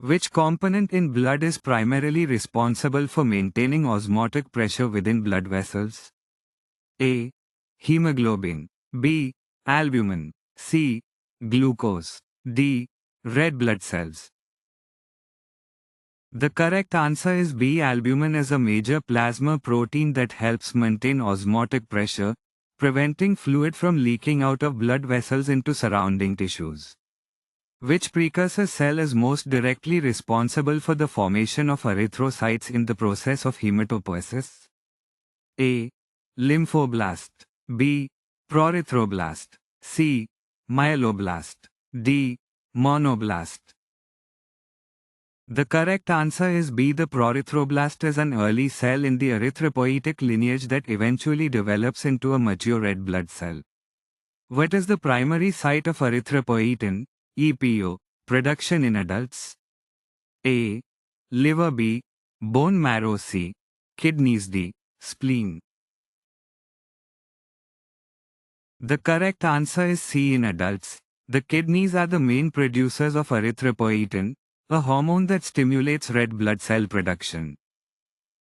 Which component in blood is primarily responsible for maintaining osmotic pressure within blood vessels? A. Hemoglobin. B. Albumin. C. Glucose. D. Red blood cells. The correct answer is B. Albumin is a major plasma protein that helps maintain osmotic pressure, preventing fluid from leaking out of blood vessels into surrounding tissues. Which precursor cell is most directly responsible for the formation of erythrocytes in the process of hematopoiesis? A. Lymphoblast. B. Proerythroblast. C. Myeloblast. D. Monoblast. The correct answer is B. The proerythroblast is an early cell in the erythropoietic lineage that eventually develops into a mature red blood cell. What is the primary site of erythropoietin, EPO, production in adults? A. Liver. B. Bone marrow. C. Kidneys. D. Spleen. The correct answer is C. In adults, the kidneys are the main producers of erythropoietin, a hormone that stimulates red blood cell production.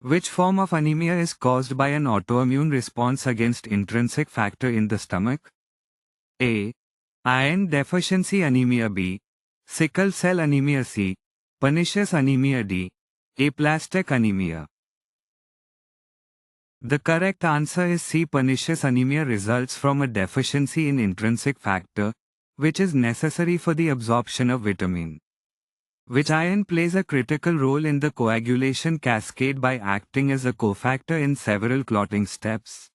Which form of anemia is caused by an autoimmune response against intrinsic factor in the stomach? A. Iron deficiency anemia. B. Sickle cell anemia. C. Pernicious anemia. D. Aplastic anemia. The correct answer is C. Pernicious anemia results from a deficiency in intrinsic factor, which is necessary for the absorption of vitamin. Which ion plays a critical role in the coagulation cascade by acting as a cofactor in several clotting steps?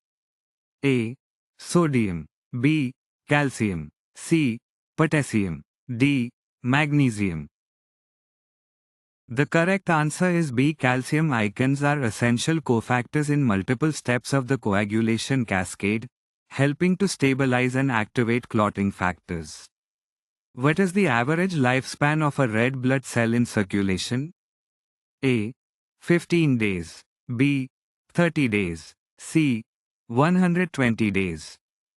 A. Sodium. B. Calcium. C. Potassium. D. Magnesium. The correct answer is B. Calcium ions are essential cofactors in multiple steps of the coagulation cascade, helping to stabilize and activate clotting factors. What is the average lifespan of a red blood cell in circulation? A. 15 days. B. 30 days. C. 120 days.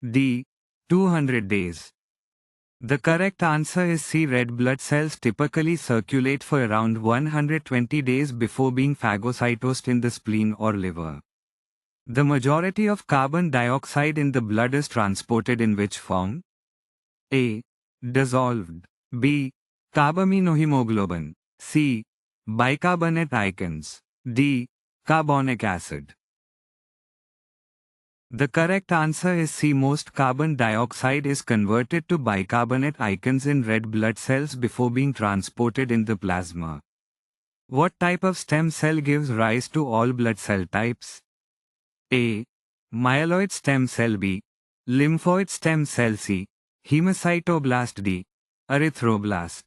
D. 200 days. The correct answer is C. Red blood cells typically circulate for around 120 days before being phagocytosed in the spleen or liver. The majority of carbon dioxide in the blood is transported in which form? A. Dissolved. B. Carbaminohemoglobin. C. Bicarbonate ions. D. Carbonic acid. The correct answer is C. Most carbon dioxide is converted to bicarbonate ions in red blood cells before being transported in the plasma. What type of stem cell gives rise to all blood cell types? A. Myeloid stem cell. B. Lymphoid stem cell. C. Hemocytoblast. D. Erythroblast.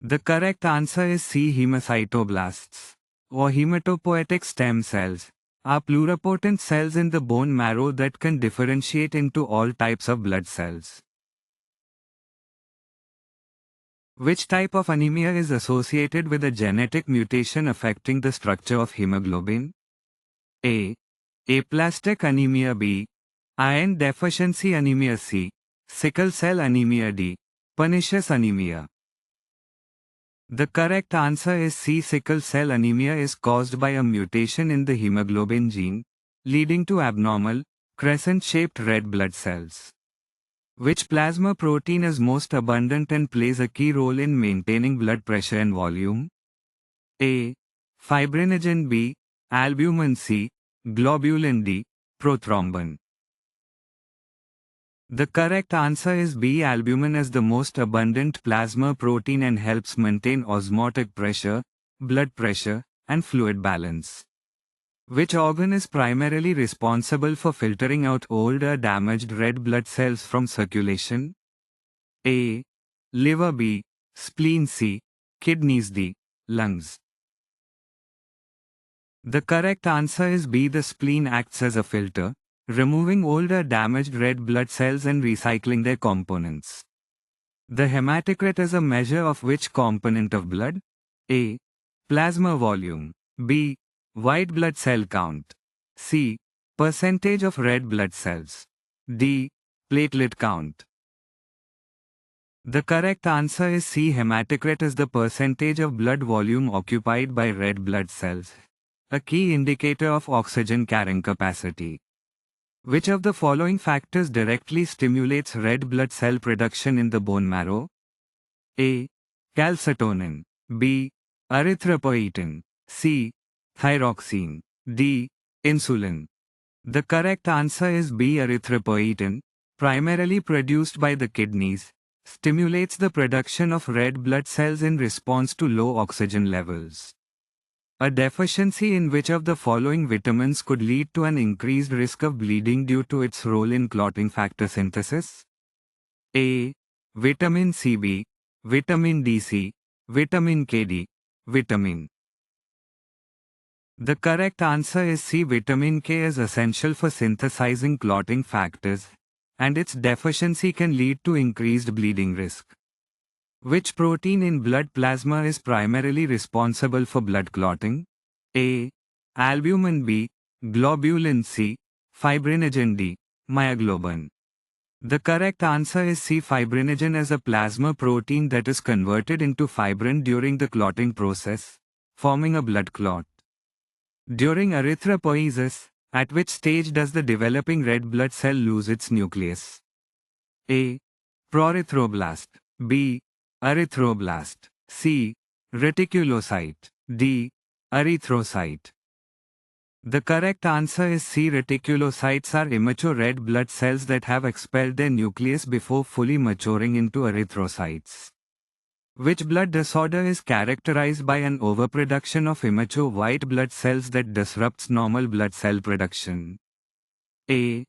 The correct answer is C. Hemocytoblasts, or hematopoietic stem cells, are pluripotent cells in the bone marrow that can differentiate into all types of blood cells. Which type of anemia is associated with a genetic mutation affecting the structure of hemoglobin? A. Aplastic anemia. B. Iron deficiency anemia. C. Sickle cell anemia. D. Pernicious anemia. The correct answer is C. Sickle cell anemia is caused by a mutation in the hemoglobin gene, leading to abnormal, crescent-shaped red blood cells. Which plasma protein is most abundant and plays a key role in maintaining blood pressure and volume? A. Fibrinogen. B. Albumin. C. Globulin. D. Prothrombin. The correct answer is B. Albumin is the most abundant plasma protein and helps maintain osmotic pressure, blood pressure, and fluid balance. Which organ is primarily responsible for filtering out old or damaged red blood cells from circulation? A. Liver. B. Spleen. C. Kidneys. D. Lungs. The correct answer is B. The spleen acts as a filter, removing old or damaged red blood cells and recycling their components. The hematocrit is a measure of which component of blood? A. Plasma volume. B. White blood cell count. C. Percentage of red blood cells. D. Platelet count. The correct answer is C. Hematocrit is the percentage of blood volume occupied by red blood cells, a key indicator of oxygen carrying capacity. Which of the following factors directly stimulates red blood cell production in the bone marrow? A. Calcitonin. B. Erythropoietin. C. Thyroxine. D. Insulin. The correct answer is B. Erythropoietin, primarily produced by the kidneys, stimulates the production of red blood cells in response to low oxygen levels. A deficiency in which of the following vitamins could lead to an increased risk of bleeding due to its role in clotting factor synthesis? A. Vitamin CB, vitamin DC, vitamin KD, vitamin. The correct answer is C. Vitamin K is essential for synthesizing clotting factors, and its deficiency can lead to increased bleeding risk. Which protein in blood plasma is primarily responsible for blood clotting? A. Albumin. B. Globulin. C. Fibrinogen. D. Myoglobin. The correct answer is C. Fibrinogen is a plasma protein that is converted into fibrin during the clotting process, forming a blood clot. During erythropoiesis, at which stage does the developing red blood cell lose its nucleus? A. Proerythroblast. B. Erythroblast. C. Reticulocyte. D. Erythrocyte. The correct answer is C. Reticulocytes are immature red blood cells that have expelled their nucleus before fully maturing into erythrocytes. Which blood disorder is characterized by an overproduction of immature white blood cells that disrupts normal blood cell production? A.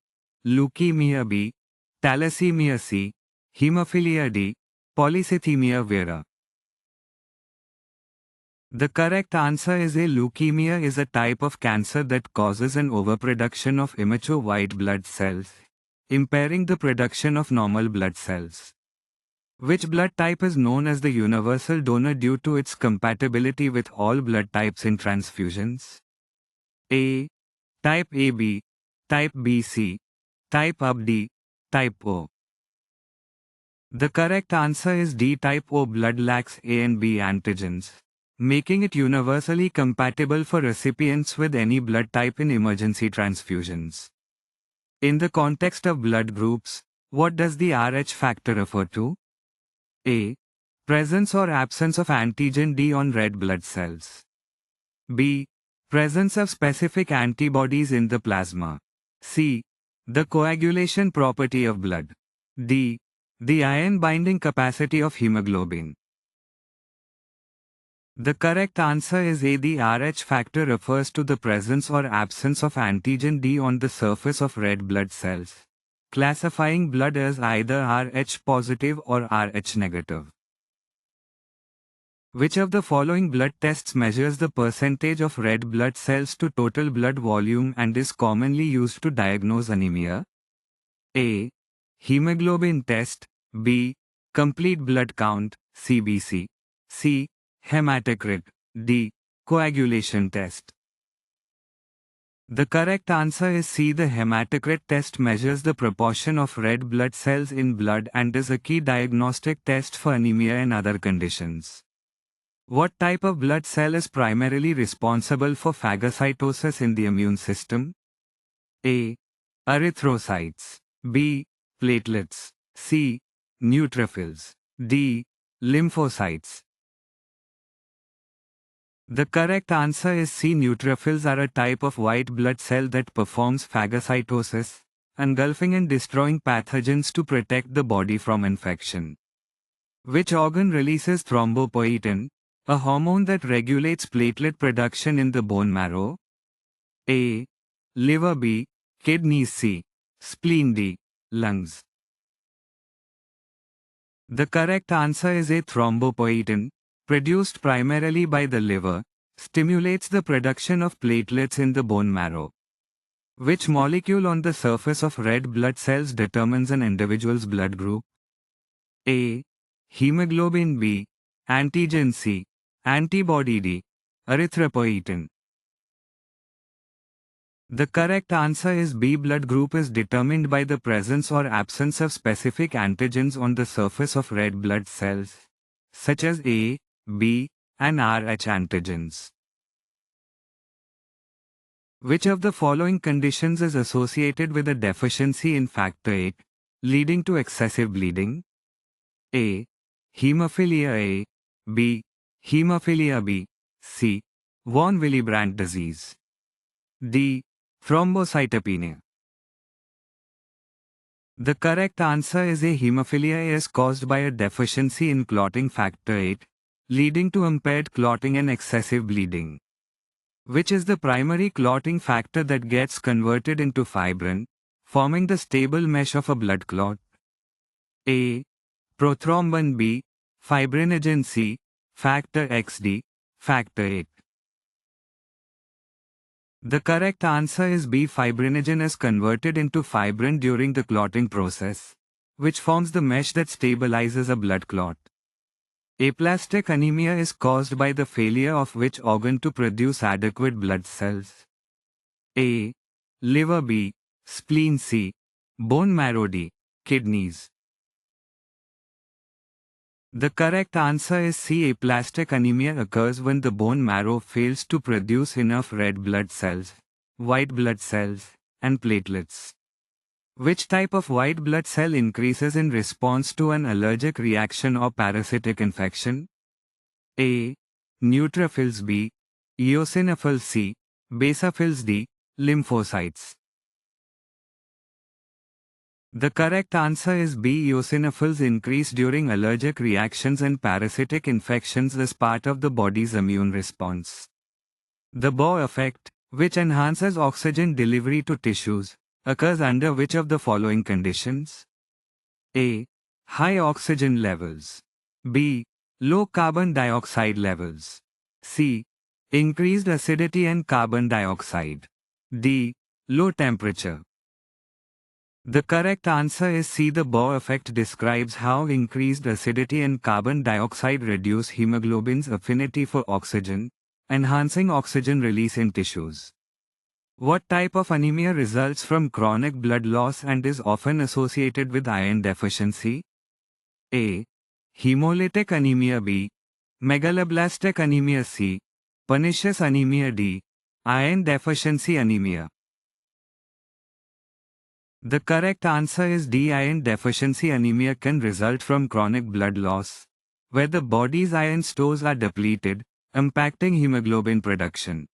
Leukemia. B. Thalassemia. C. Hemophilia. D. Polycythemia vera. The correct answer is A. Leukemia is a type of cancer that causes an overproduction of immature white blood cells, impairing the production of normal blood cells. Which blood type is known as the universal donor due to its compatibility with all blood types in transfusions? A. Type AB, Type BC, Type AB, Type O. The correct answer is D. Type O blood lacks A and B antigens, making it universally compatible for recipients with any blood type in emergency transfusions. In the context of blood groups, what does the Rh factor refer to? A. Presence or absence of antigen D on red blood cells. B. Presence of specific antibodies in the plasma. C. The coagulation property of blood. D. The ion binding capacity of hemoglobin. The correct answer is A. The Rh factor refers to the presence or absence of antigen D on the surface of red blood cells, classifying blood as either Rh positive or Rh negative. Which of the following blood tests measures the percentage of red blood cells to total blood volume and is commonly used to diagnose anemia? A. Hemoglobin test. B. Complete blood count, CBC. C. Hematocrit. D. Coagulation test. The correct answer is C. The hematocrit test measures the proportion of red blood cells in blood and is a key diagnostic test for anemia and other conditions. What type of blood cell is primarily responsible for phagocytosis in the immune system? A. Erythrocytes. B. Platelets. C. Neutrophils. D. Lymphocytes. The correct answer is C. Neutrophils are a type of white blood cell that performs phagocytosis, engulfing and destroying pathogens to protect the body from infection. Which organ releases thrombopoietin, a hormone that regulates platelet production in the bone marrow? A. Liver. B. Kidneys. C. Spleen. D. Lungs. The correct answer is A. Thrombopoietin, produced primarily by the liver, stimulates the production of platelets in the bone marrow. Which molecule on the surface of red blood cells determines an individual's blood group? A. Hemoglobin. B. Antigen. C. Antibody. D. Erythropoietin. The correct answer is B. Blood group is determined by the presence or absence of specific antigens on the surface of red blood cells, such as A, B, and Rh antigens. Which of the following conditions is associated with a deficiency in factor VIII, leading to excessive bleeding? A. Hemophilia A. B. Hemophilia B. C. Von Willebrand disease. D. Thrombocytopenia. The correct answer is A. Hemophilia A is caused by a deficiency in clotting factor VIII, leading to impaired clotting and excessive bleeding. Which is the primary clotting factor that gets converted into fibrin, forming the stable mesh of a blood clot? A. Prothrombin. B. Fibrinogen. C. Factor XD, factor VIII. The correct answer is B. Fibrinogen is converted into fibrin during the clotting process, which forms the mesh that stabilizes a blood clot. Aplastic anemia is caused by the failure of which organ to produce adequate blood cells? A. Liver. B. Spleen. C. Bone marrow. D. Kidneys. The correct answer is C. Aplastic anemia occurs when the bone marrow fails to produce enough red blood cells, white blood cells, and platelets. Which type of white blood cell increases in response to an allergic reaction or parasitic infection? A. Neutrophils. B. Eosinophils. C. Basophils. D. Lymphocytes. The correct answer is B. Eosinophils increase during allergic reactions and parasitic infections as part of the body's immune response. The Bohr effect, which enhances oxygen delivery to tissues, occurs under which of the following conditions? A. High oxygen levels. B. Low carbon dioxide levels. C. Increased acidity and carbon dioxide. D. Low temperature. The correct answer is C. The Bohr effect describes how increased acidity and carbon dioxide reduce hemoglobin's affinity for oxygen, enhancing oxygen release in tissues. What type of anemia results from chronic blood loss and is often associated with iron deficiency? A. Hemolytic anemia. B. Megaloblastic anemia. C. Pernicious anemia. D. Iron deficiency anemia. The correct answer is D. Iron deficiency anemia can result from chronic blood loss, where the body's iron stores are depleted, impacting hemoglobin production.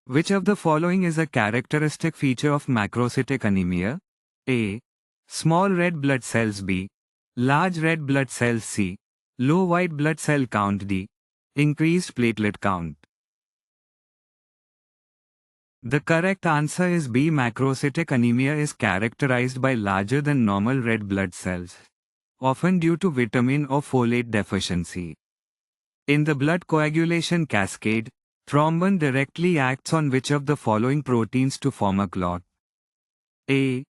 Which of the following is a characteristic feature of macrocytic anemia? A. Small red blood cells. B. Large red blood cells. C. Low white blood cell count. D. Increased platelet count. The correct answer is B. Macrocytic anemia is characterized by larger than normal red blood cells, often due to vitamin or folate deficiency. In the blood coagulation cascade, thrombin directly acts on which of the following proteins to form a clot? A.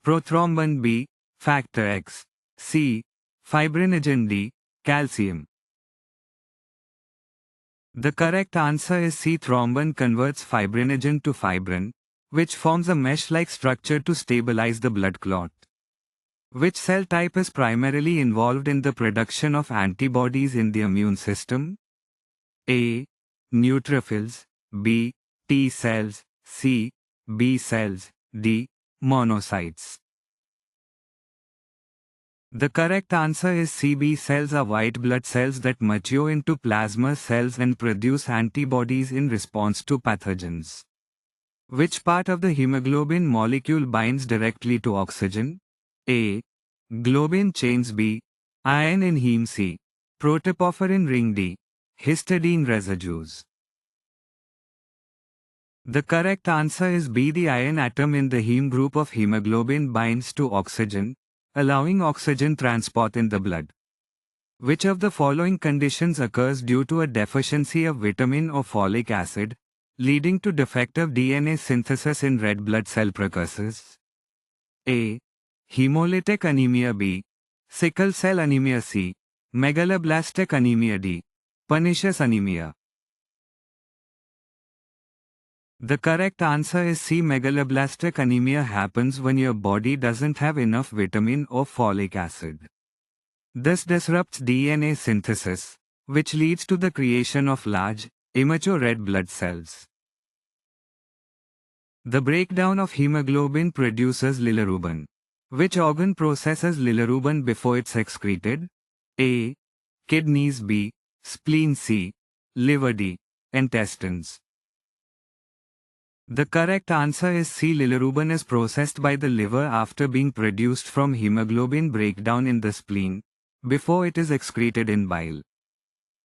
Prothrombin. B. Factor X. C. Fibrinogen. D. Calcium. The correct answer is C. Thrombin converts fibrinogen to fibrin, which forms a mesh-like structure to stabilize the blood clot. Which cell type is primarily involved in the production of antibodies in the immune system? A. Neutrophils. B. T cells. C. B cells. D. Monocytes. The correct answer is C. B cells are white blood cells that mature into plasma cells and produce antibodies in response to pathogens. Which part of the hemoglobin molecule binds directly to oxygen? A. Globin chains. B. Iron in heme. C. Protoporphyrin ring. D. Histidine residues. The correct answer is B. The iron atom in the heme group of hemoglobin binds to oxygen, allowing oxygen transport in the blood. Which of the following conditions occurs due to a deficiency of vitamin or folic acid, leading to defective DNA synthesis in red blood cell precursors? A. Hemolytic anemia. B. Sickle cell anemia. C. Megaloblastic anemia. D. Pernicious anemia. The correct answer is C. Megaloblastic anemia happens when your body doesn't have enough vitamin or folic acid. This disrupts DNA synthesis, which leads to the creation of large, immature red blood cells. The breakdown of hemoglobin produces bilirubin. Which organ processes bilirubin before it's excreted? A. Kidneys. B. Spleen. C. Liver. D. Intestines. The correct answer is C. Bilirubin is processed by the liver after being produced from hemoglobin breakdown in the spleen, before it is excreted in bile.